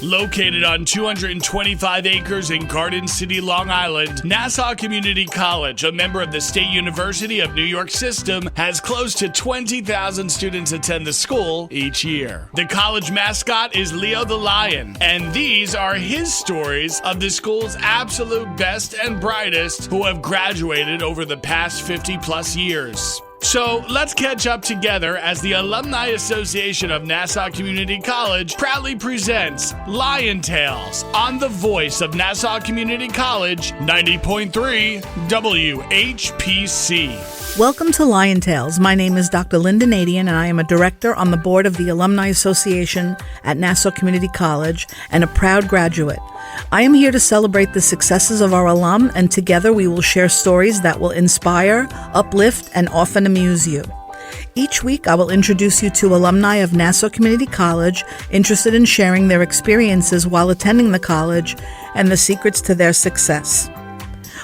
Located on 225 acres in Garden City, Long Island, Nassau Community College, a member of the State University of New York system, has close to 20,000 students attend the school each year. The college mascot is Leo the Lion, and these are his stories of the school's absolute best and brightest who have graduated over the past 50 plus years. So let's catch up together as the Alumni Association of Nassau Community College proudly presents Lion Tales on the voice of Nassau Community College, 90.3 WHPC. Welcome to Lion Tales. My name is Dr. Lynnda Nadien, and I am a director on the board of the Alumni Association at Nassau Community College and a proud graduate. I am here to celebrate the successes of our alum, and together we will share stories that will inspire, uplift, and often amuse you. Each week, I will introduce you to alumni of Nassau Community College interested in sharing their experiences while attending the college and the secrets to their success.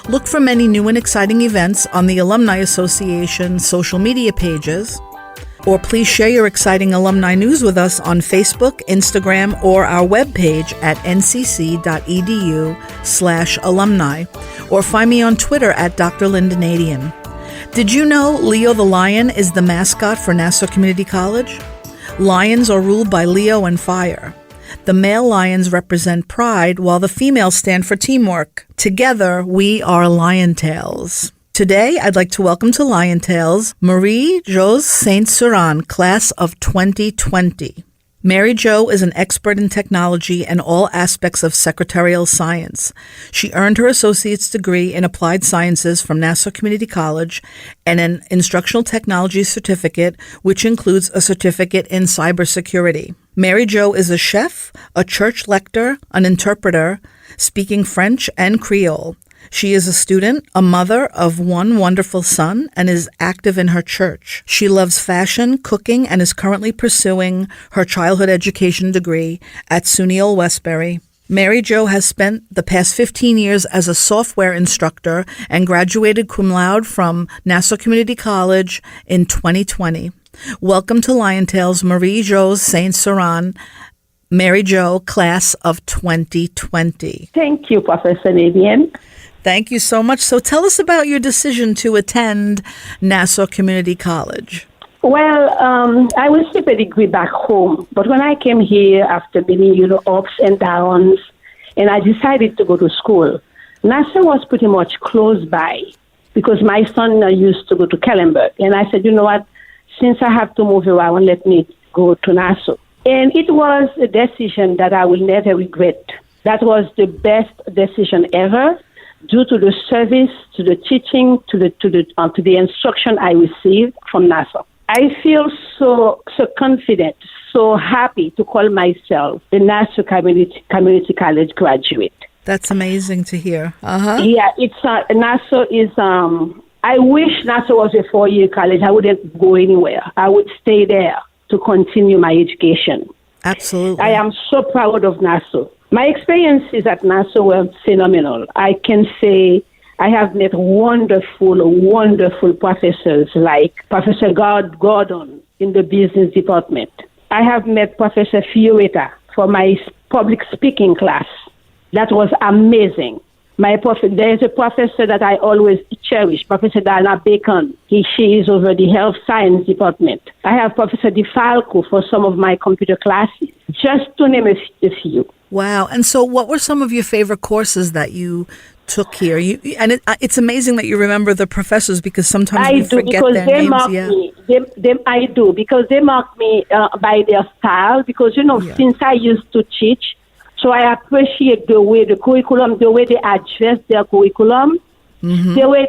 Look for many new and exciting events on the Alumni Association social media pages, or please share your exciting alumni news with us on Facebook, Instagram, or our webpage at ncc.edu/alumni, or find me on Twitter at Dr. Lynnda Nadien. Did you know Leo the Lion is the mascot for Nassau Community College? Lions are ruled by Leo and fire. The male lions represent pride, while the females stand for teamwork. Together, we are Lion Tales. Today, I'd like to welcome to Lion Tales Marie Jose Saint Surin, class of 2020. Mary Jo is an expert in technology and all aspects of secretarial science. She earned her associate's degree in applied sciences from Nassau Community College and an instructional technology certificate, which includes a certificate in cybersecurity. Marie Jo is a chef, a church lector, an interpreter, speaking French and Creole. She is a student, a mother of one wonderful son, and is active in her church. She loves fashion, cooking, and is currently pursuing her childhood education degree at SUNY Old Westbury. Marie Jo has spent the past 15 years as a software instructor and graduated cum laude from Nassau Community College in 2020. Welcome to Lion Tales, Marie Jose Saint Surin. Mary Jo, class of 2020. Thank you, Professor Nadien. Thank you so much. So tell us about your decision to attend Nassau Community College. Well, I received a degree back home, but when I came here after many, ups and downs, and I decided to go to school, Nassau was pretty much close by because my son used to go to Kellenberg. And I said, you know what, since I have to move around, let me go to Nassau. And it was a decision that I will never regret. That was the best decision ever, due to the service, to the teaching, to the instruction I received from Nassau. I feel so confident, so happy to call myself the Nassau Community College graduate. That's amazing to hear. Yeah, it's Nassau is. I wish Nassau was a 4-year college. I wouldn't go anywhere. I would stay there to continue my education. Absolutely. I am so proud of Nassau. My experiences at Nassau were phenomenal. I can say I have met wonderful professors like Professor Gordon in the business department. I have met Professor Fioretta for my public speaking class. That was amazing. There is a professor that I always cherish, Professor Diana Bacon. She is over the health science department. I have Professor DeFalco for some of my computer classes, just to name a few. Wow. And so what were some of your favorite courses that you took here? It's amazing that you remember the professors, because sometimes we forget their names. I do, because they mark me by their style, because, since I used to teach, so I appreciate the way the curriculum, the way they address their curriculum, the way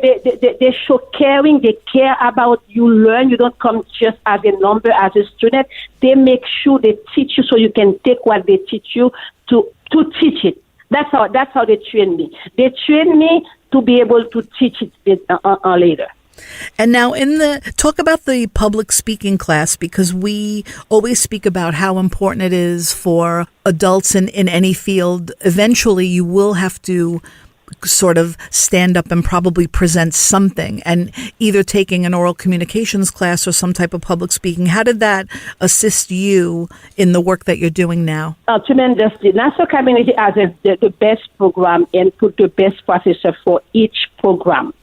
they show caring, they care about you learn. You don't come just as a number, as a student. They make sure they teach you so you can take what they teach you to teach it. That's how they train me. They train me to be able to teach it later. And now talk about the public speaking class, because we always speak about how important it is for adults in any field. Eventually, you will have to sort of stand up and probably present something, and either taking an oral communications class or some type of public speaking. How did that assist you in the work that you're doing now? Tremendously. Nassau Community has the best program and put the best professor for each program.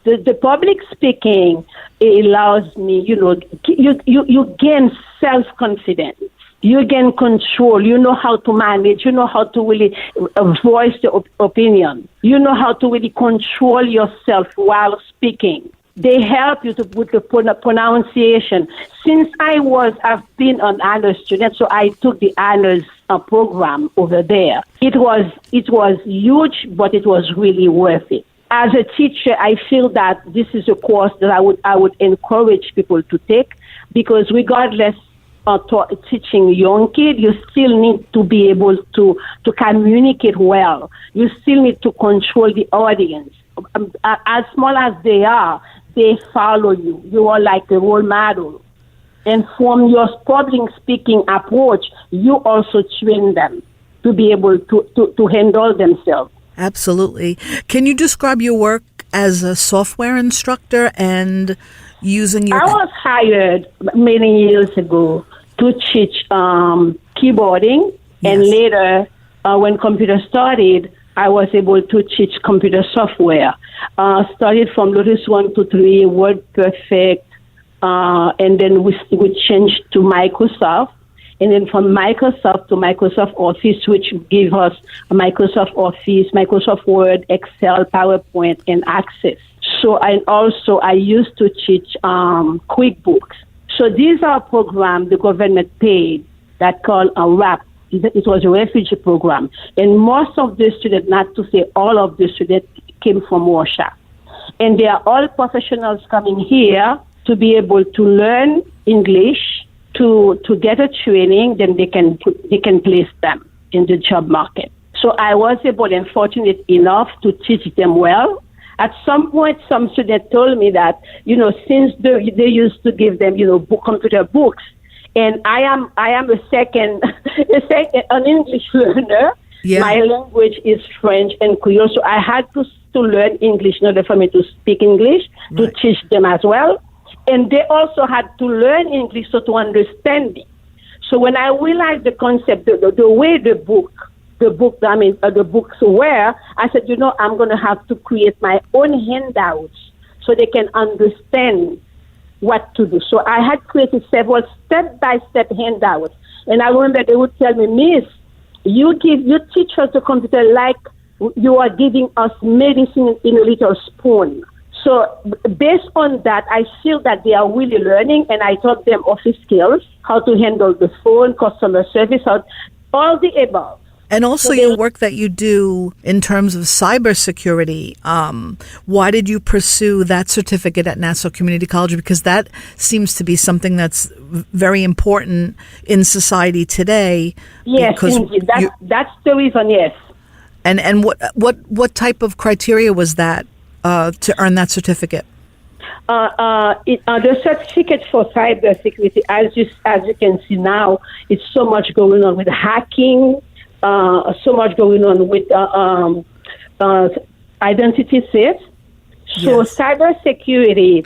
The public speaking allows me, you gain self-confidence. You gain control. You know how to manage. You know how to really voice the opinion. You know how to really control yourself while speaking. They help you to put the pronunciation. Since I've been an honors student, so I took the honors program over there. It was huge, but it was really worth it. As a teacher, I feel that this is a course that I would encourage people to take, because regardless teaching young kids, you still need to be able to communicate well. You still need to control the audience. As small as they are, they follow you. You are like a role model. And from your public speaking approach, you also train them to be able to handle themselves. Absolutely. Can you describe your work as a software instructor and using your... I was hired many years ago to teach keyboarding, Yes. and later, when computer started, I was able to teach computer software. Started from Lotus 1 to 3, WordPerfect, and then we changed to Microsoft. And then from Microsoft to Microsoft Office, which gave us Microsoft Office, Microsoft Word, Excel, PowerPoint, and Access. So I used to teach QuickBooks. So these are programs the government paid that called a RAP. It was a refugee program. And most of the students, not to say all of the students, came from Russia. And they are all professionals coming here to be able to learn English, to get a training, then they can place them in the job market. So I was able and fortunate enough to teach them well. At some point, some students told me that, since they used to give them, computer books, and I am an English learner. Yeah. My language is French and Creole, so I had to learn English in order for me to speak English, to teach them as well. And they also had to learn English so to understand me. So when I realized the concept, the way the books were, I said, I'm going to have to create my own handouts so they can understand what to do. So I had created several step-by-step handouts. And I remember they would tell me, Miss, you teach us the computer like you are giving us medicine in a little spoon. So based on that, I feel that they are really learning, and I taught them office skills, how to handle the phone, customer service, all the above. And also your work that you do in terms of cybersecurity. Why did you pursue that certificate at Nassau Community College? Because that seems to be something that's very important in society today. Yes, indeed. That's the reason, yes. And what type of criteria was that to earn that certificate? The certificate for cybersecurity, as you can see now, it's so much going on with hacking, so much going on with identity theft. So yes. Cybersecurity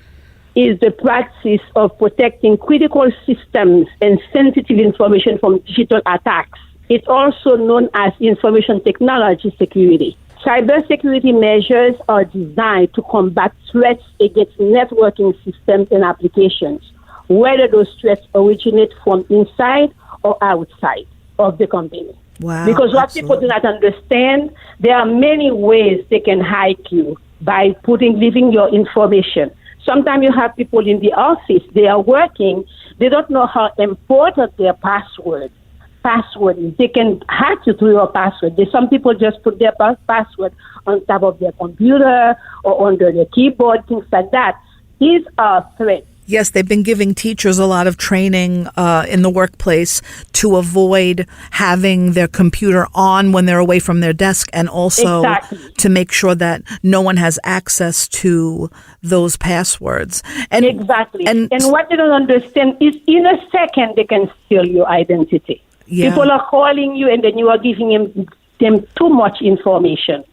is the practice of protecting critical systems and sensitive information from digital attacks. It's also known as information technology security. Cybersecurity measures are designed to combat threats against networking systems and applications, whether those threats originate from inside or outside of the company. Wow, because what people do not understand, there are many ways they can hack you by leaving your information. Sometimes you have people in the office, they are working, they don't know how important their password is. They can hack you through your password. Some people just put their password on top of their computer or under their keyboard, things like that. These are threats. Yes, they've been giving teachers a lot of training in the workplace to avoid having their computer on when they're away from their desk, and also to make sure that no one has access to those passwords. And what they don't understand is in a second they can steal your identity. Yeah. People are calling you and then you are giving them too much information.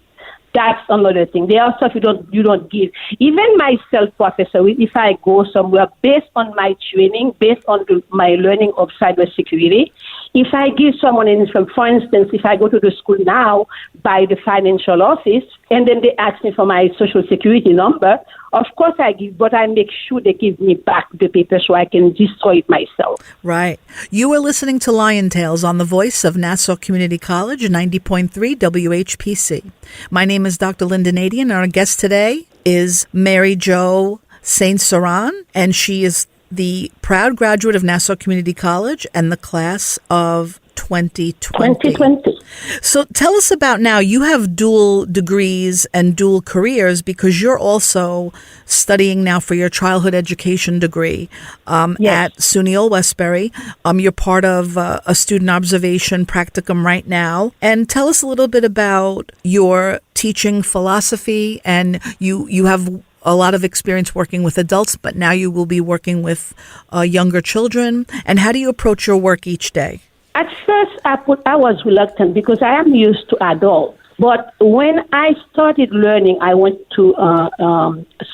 That's another thing. There are stuff you don't give. Even myself, professor, if I go somewhere based on my training, based on my learning of cybersecurity, if I give someone for instance, if I go to the school now by the financial office and then they ask me for my social security number, of course I give, but I make sure they give me back the paper so I can destroy it myself. Right. You are listening to Lion Tales on the voice of Nassau Community College, 90.3 WHPC. My name is Dr. Lynnda Nadien, and our guest today is Marie Jose Saint Surin, and she is the proud graduate of Nassau Community College and the class of 2020. So tell us about now. You have dual degrees and dual careers because you're also studying now for your childhood education degree at SUNY Old Westbury. You're part of a student observation practicum right now. And tell us a little bit about your teaching philosophy. And you have a lot of experience working with adults, but now you will be working with younger children. And how do you approach your work each day? At first, I was reluctant because I am used to adults. But when I started learning, I went to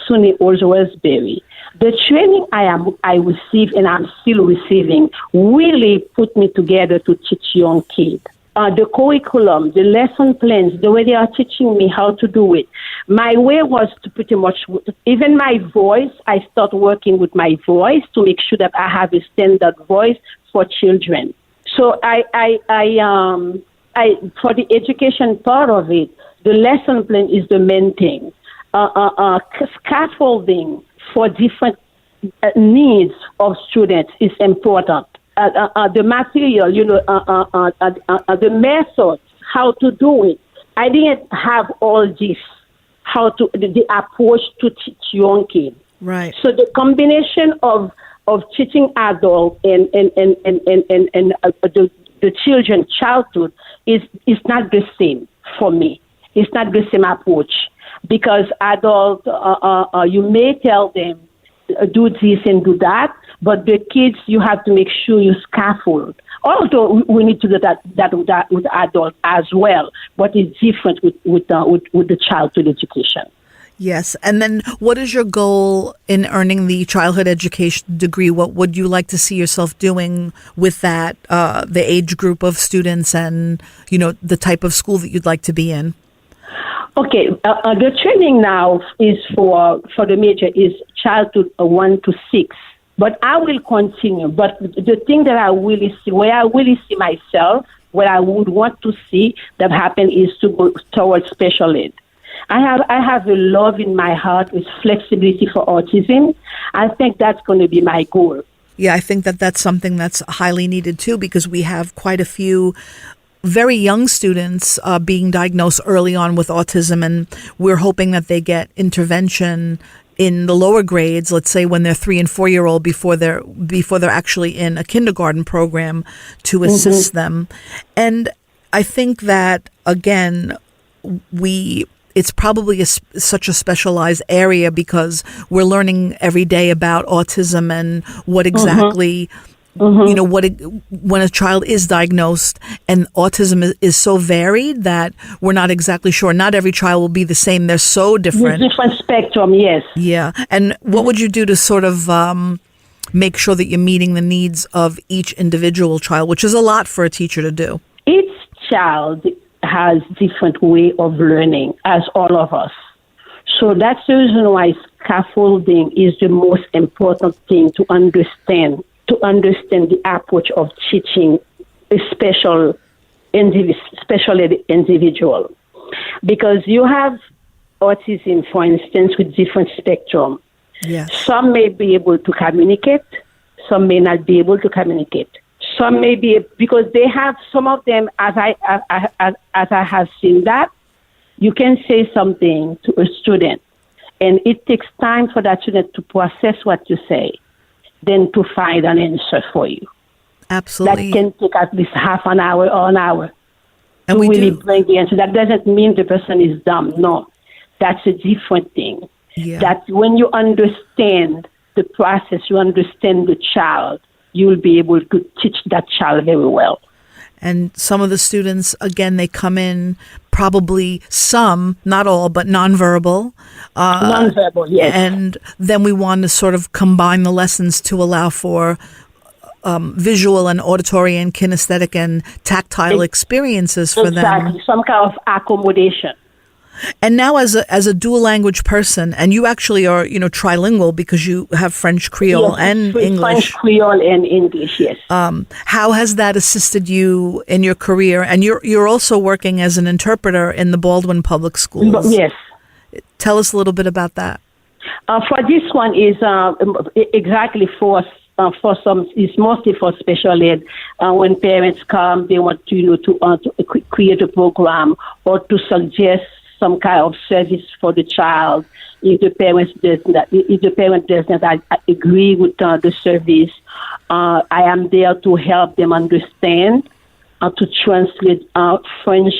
SUNY Old Westbury. The training I received and I'm still receiving really put me together to teach young kids. The curriculum, the lesson plans, the way they are teaching me how to do it. My way was to pretty much, even my voice, I start working with my voice to make sure that I have a standard voice for children. So I for the education part of it, the lesson plan is the main thing. Scaffolding for different needs of students is important. The material, the method, how to do it. I didn't have all this, the approach to teach young kids. Right. So the combination of teaching adults and the children childhood is not the same for me. It's not the same approach because adults, you may tell them do this and do that, but the kids you have to make sure you scaffold. Although we need to do that with adults as well, but it's different with the childhood education. Yes. And then what is your goal in earning the childhood education degree? What would you like to see yourself doing with that, the age group of students and, the type of school that you'd like to be in? Okay. The training now is for the major is childhood 1 to 6. But I will continue. But the thing that where I really see myself, what I would want to see that happen is to go towards special ed. I have a love in my heart with flexibility for autism. I think that's going to be my goal. Yeah, I think that's something that's highly needed too, because we have quite a few very young students being diagnosed early on with autism, and we're hoping that they get intervention in the lower grades, let's say when they're 3 and 4 year old, before they're actually in a kindergarten program to assist them. And I think that again, it's probably such a specialized area because we're learning every day about autism and what exactly, when a child is diagnosed, and autism is so varied that we're not exactly sure. Not every child will be the same. They're so different. Different spectrum, yes. Yeah. And what would you do to sort of make sure that you're meeting the needs of each individual child, which is a lot for a teacher to do? Each child has different way of learning, as all of us. So that's the reason why scaffolding is the most important thing to understand the approach of teaching a special ed individual. Because you have autism, for instance, with different spectrum. Yes. Some may be able to communicate, some may not be able to communicate. Some may be, because they have, some of them, as I have seen that, you can say something to a student, and it takes time for that student to process what you say, then to find an answer for you. Absolutely. That can take at least half an hour or an hour and to really bring the answer. That doesn't mean the person is dumb. No, that's a different thing. Yeah. That when you understand the process, you understand the child, you will be able to teach that child very well. And some of the students, again, they come in probably some, not all, but nonverbal. Nonverbal, yes. And then we want to sort of combine the lessons to allow for visual and auditory and kinesthetic and tactile experiences for them. Exactly, some kind of accommodation. And now as a dual language person, and you actually are, trilingual because you have French Creole and English. French Creole and English, yes. How has that assisted you in your career? And you're also working as an interpreter in the Baldwin Public Schools. Yes. Tell us a little bit about that. For this one is exactly for some, it's mostly for special ed. When parents come, they want to create a program or to suggest some kind of service for the child. If the parent does not agree with the service, I am there to help them understand, to translate French,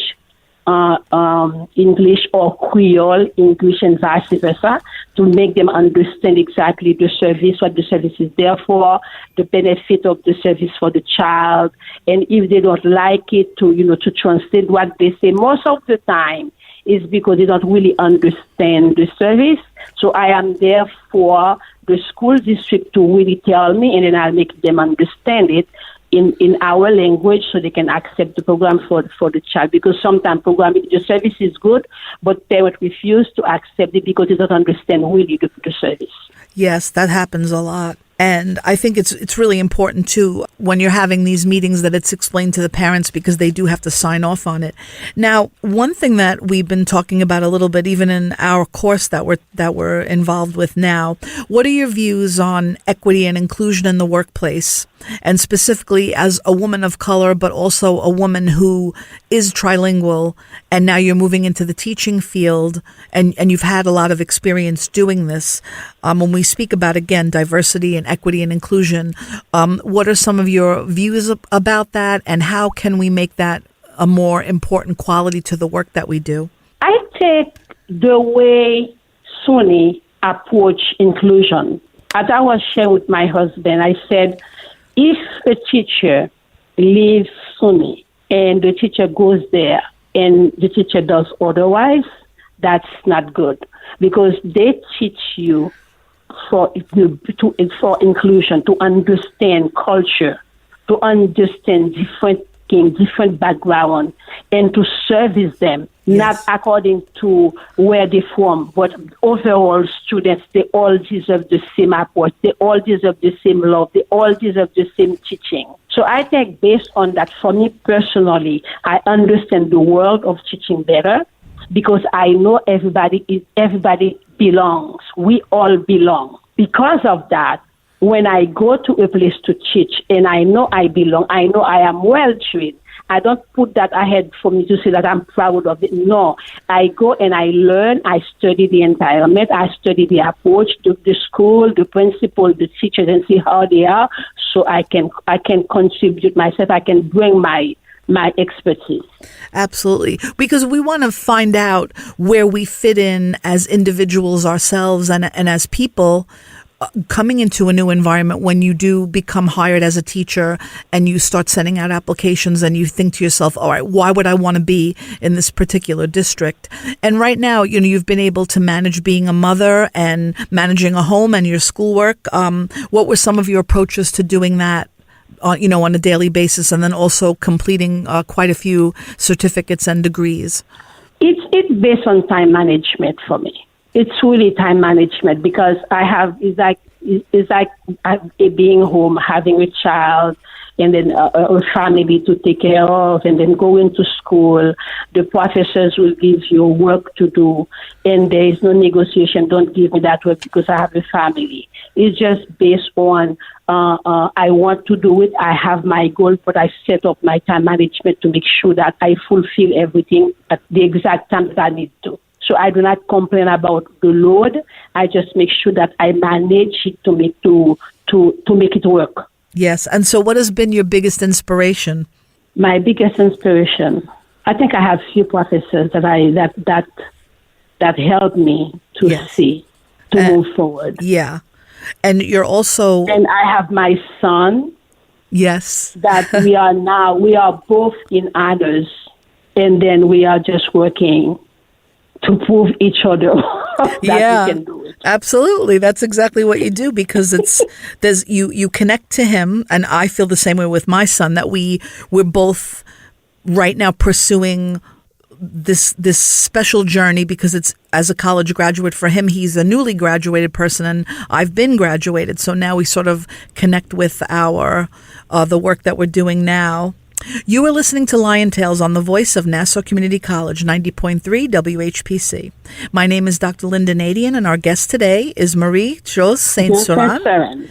English, or Creole English, and vice versa, to make them understand exactly the service, what the service is there for, the benefit of the service for the child, and if they don't like it, to translate what they say. Most of the time, is because they don't really understand the service. So I am there for the school district to really tell me, and then I'll make them understand it in our language so they can accept the program for the child. Because sometimes the service is good, but parents refuse to accept it because they don't understand really the service. Yes, that happens a lot. And I think it's really important, too, when you're having these meetings that it's explained to the parents because they do have to sign off on it. Now, one thing that we've been talking about a little bit, even in our course that we're involved with now, what are your views on equity and inclusion in the workplace? And specifically as a woman of color, but also a woman who is trilingual, and now you're moving into the teaching field, and you've had a lot of experience doing this. When we speak about, again, diversity and equity and inclusion, what are some of your views about that, and how can we make that a more important quality to the work that we do? I take the way SUNY approach inclusion. As I was sharing with my husband, I said, if a teacher leaves SUNY and the teacher goes there and the teacher does otherwise, that's not good, because they teach you for inclusion, to understand culture, to understand different background, and to service them, not according to where they're from, but overall students, they all deserve the same approach, they all deserve the same love, they all deserve the same teaching. So I think based on that, for me personally, I understand the world of teaching better, because I know everybody belongs. We all belong. Because of that, when I go to a place to teach and I know I belong, I know I am well trained, I don't put that ahead for me to say that I'm proud of it. No, I go and I learn, I study the environment, I study the approach, the school, the principal, the teachers, and see how they are, so I can contribute myself, I can bring my expertise. Absolutely. Because we want to find out where we fit in as individuals ourselves and as people coming into a new environment. When you do become hired as a teacher and you start sending out applications and you think to yourself, all right, why would I want to be in this particular district? And right now, you've been able to manage being a mother and managing a home and your schoolwork. What were some of your approaches to doing that? On a daily basis, and then also completing quite a few certificates and degrees? It's based on time management for me. It's really time management, because it's like being home, having a child, and then a family to take care of, and then going to school. The professors will give you work to do, and there is no negotiation. Don't give me that work because I have a family. It's just based on I want to do it. I have my goal, but I set up my time management to make sure that I fulfill everything at the exact time that I need to. So I do not complain about the load. I just make sure that I manage it to make it work. Yes. And so what has been your biggest inspiration? My biggest inspiration, I think I have few professors that help me to move forward. Yeah. And you're also... And I have my son Yes. that we are both in honors, and then we are just working to prove each other that we can do it. Absolutely. That's exactly what you do, because you connect to him, and I feel the same way with my son, that we're both right now pursuing this special journey, because it's as a college graduate for him. He's a newly graduated person, and I've been graduated. So now we sort of connect with the work that we're doing now. You are listening to Lion Tales on the voice of Nassau Community College, 90.3 WHPC. My name is Dr. Lynnda Nadien, and our guest today is Marie Jose Saint Surin,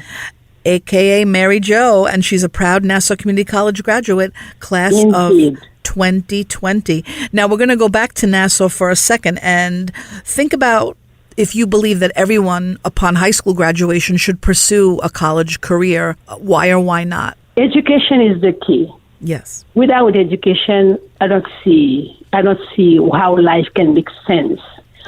a.k.a. Mary Jo, and she's a proud Nassau Community College graduate, class Indeed. of 2020. Now, we're going to go back to Nassau for a second and think about if you believe that everyone upon high school graduation should pursue a college career. Why or why not? Education is the key. Yes. Without education, I don't see how life can make sense.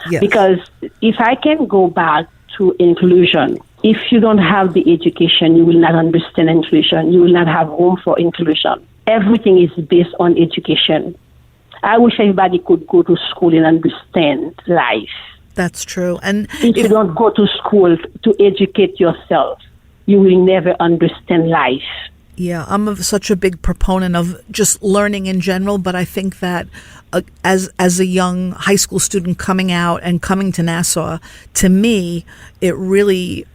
Yes. Because if I can go back to inclusion, if you don't have the education, you will not understand inclusion. You will not have room for inclusion. Everything is based on education. I wish everybody could go to school and understand life. That's true. And if you don't go to school to educate yourself, you will never understand life. Yeah, I'm such a big proponent of just learning in general, but I think that as a young high school student coming out and coming to Nassau, to me, it really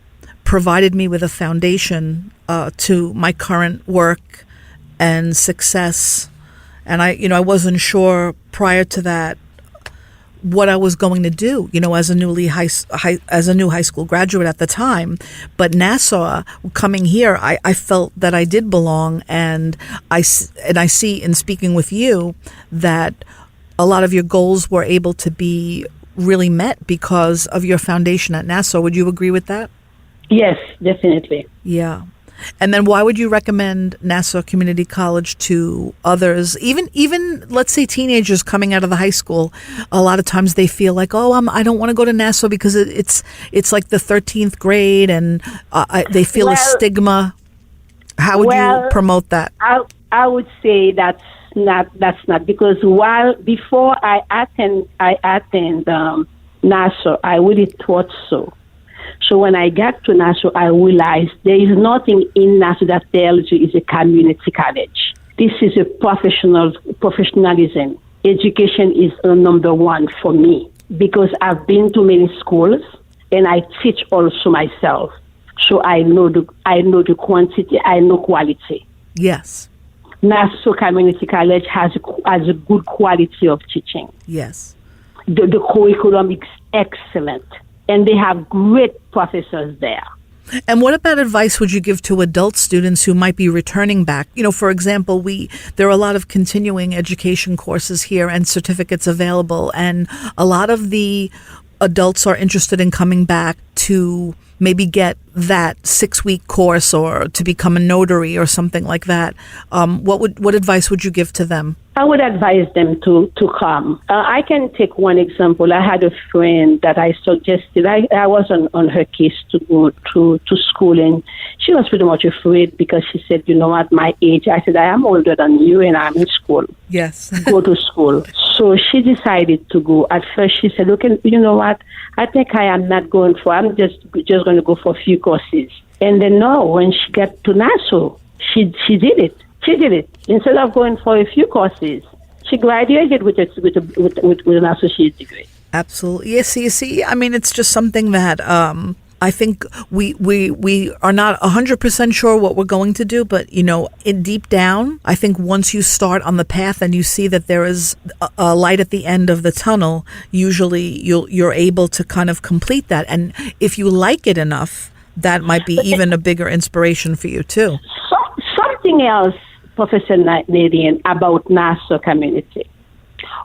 provided me with a foundation to my current work and success. And I wasn't sure prior to that what I was going to do, as a new high school graduate at the time. But Nassau, coming here, I felt that I did belong, and I see in speaking with you that a lot of your goals were able to be really met because of your foundation at Nassau. Would you agree with that? Yes, definitely. Yeah. And then why would you recommend Nassau Community College to others? Even let's say teenagers coming out of the high school, a lot of times they feel like, I don't want to go to Nassau because it's like the 13th grade, and they feel a stigma. How would you promote that? I would say that's not because before I attend Nassau, I really thought so. So when I got to Nassau, I realized there is nothing in Nassau that tells you it's a community college. This is a professionalism. Education is number one for me, because I've been to many schools and I teach also myself. So I know the quantity, I know quality. Yes. Nassau Community College has a good quality of teaching. Yes. The curriculum is excellent. And they have great professors there. And what about advice would you give to adult students who might be returning back? For example, there are a lot of continuing education courses here and certificates available, and a lot of the adults are interested in coming back to maybe get that 6-week course or to become a notary or something like that. What advice would you give to them? I would advise them to come. I can take one example. I had a friend that I suggested. I was on her case to go to school, and she was pretty much afraid because she said, at my age, I said, I am older than you and I'm in school. Yes. Go to school. So she decided to go. At first she said, okay, you know what? I think I'm just going to go for a few courses. And then when she got to Nassau, she did it. She did it. Instead of going for a few courses, she graduated with an associate degree. Absolutely. Yes, you see, it's just something that I think we are not 100% sure what we're going to do, but in deep down, I think once you start on the path and you see that there is a light at the end of the tunnel, usually you're able to kind of complete that. And if you like it enough, that might be even a bigger inspiration for you too. Something else, Professor Nadien, about Nassau community.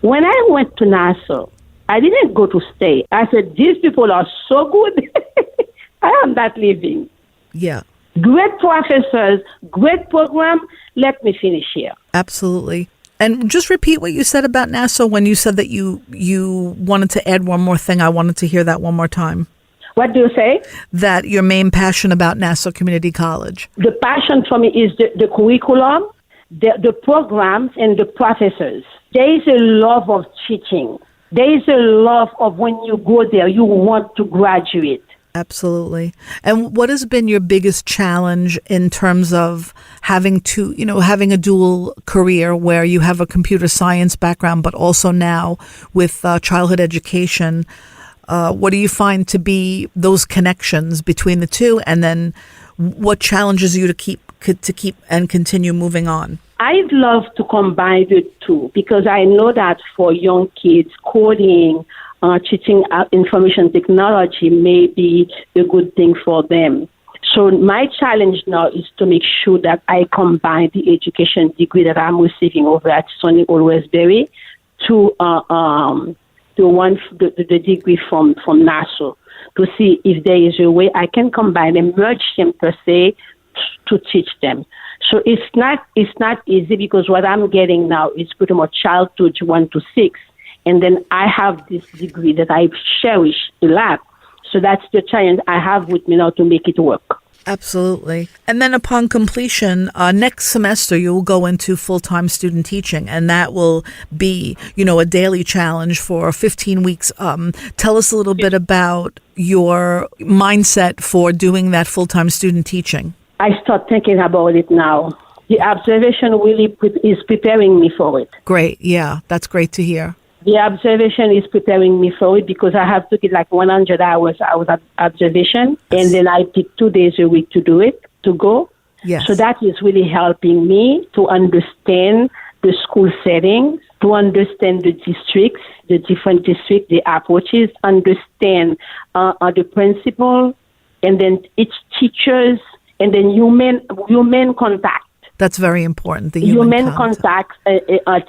When I went to Nassau, I didn't go to stay. I said, these people are so good. I am not leaving. Yeah. Great professors, great program. Let me finish here. Absolutely. And just repeat what you said about Nassau when you said that you wanted to add one more thing. I wanted to hear that one more time. What do you say? That your main passion about Nassau Community College. The passion for me is the curriculum, the programs, and the professors. There is a love of teaching. There is a love of when you go there, you want to graduate. Absolutely. And what has been your biggest challenge in terms of having a dual career where you have a computer science background, but also now with childhood education? What do you find to be those connections between the two? And then what challenges you to keep and continue moving on? I'd love to combine the two because I know that for young kids, coding, teaching information technology may be a good thing for them. So my challenge now is to make sure that I combine the education degree that I'm receiving over at SUNY Old Westbury to the degree from Nassau to see if there is a way I can combine and merge them per se to teach them. So it's not easy because what I'm getting now is pretty much childhood 1 to 6. And then I have this degree that I cherish a lot. So that's the challenge I have with me now to make it work. Absolutely. And then upon completion, next semester, you will go into full-time student teaching, and that will be, a daily challenge for 15 weeks. Tell us a little bit about your mindset for doing that full-time student teaching. I start thinking about it now. The observation really is preparing me for it. Great. Yeah, that's great to hear. The observation is preparing me for it because I have to get like 100 hours of observation, and then I take 2 days a week to do it, to go. Yes. So that is really helping me to understand the school settings, to understand the districts, the different districts, the approaches, understand the principal, and then each teachers, and then human contact. That's very important. The human contact,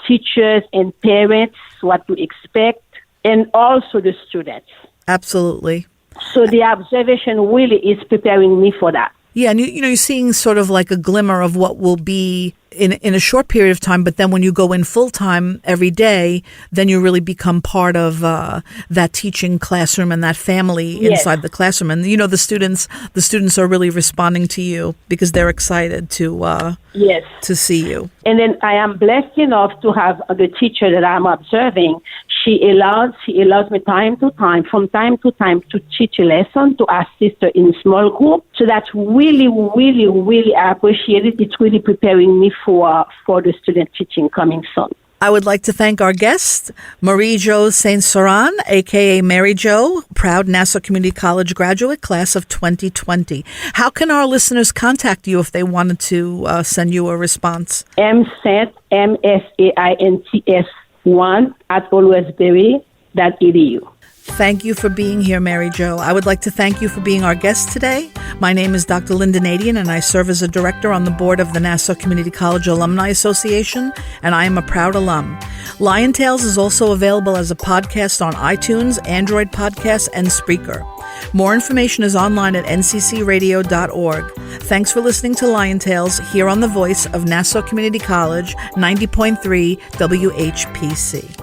teachers and parents, what to expect, and also the students. Absolutely. So the observation really is preparing me for that. Yeah, and you're seeing sort of like a glimmer of what will be in a short period of time, but then when you go in full time every day, then you really become part of that teaching classroom and that family inside the classroom. And the students are really responding to you because they're excited to see you. And then I am blessed enough to have the teacher that I'm observing. She allows me from time to time to teach a lesson, to assist her in small group. So that's really, really, really I appreciate it. It's really preparing me for the student teaching coming soon. I would like to thank our guest, Marie Jose Saint Surin, a.k.a. Mary Jo, proud Nassau Community College graduate, class of 2020. How can our listeners contact you if they wanted to send you a response? MSAINTS 1 at oldwestbury.edu. Thank you for being here, Mary Jo. I would like to thank you for being our guest today. My name is Dr. Lynnda Nadien, and I serve as a director on the board of the Nassau Community College Alumni Association, and I am a proud alum. Lion Tales is also available as a podcast on iTunes, Android Podcasts, and Spreaker. More information is online at nccradio.org. Thanks for listening to Lion Tales here on the voice of Nassau Community College, 90.3 WHPC.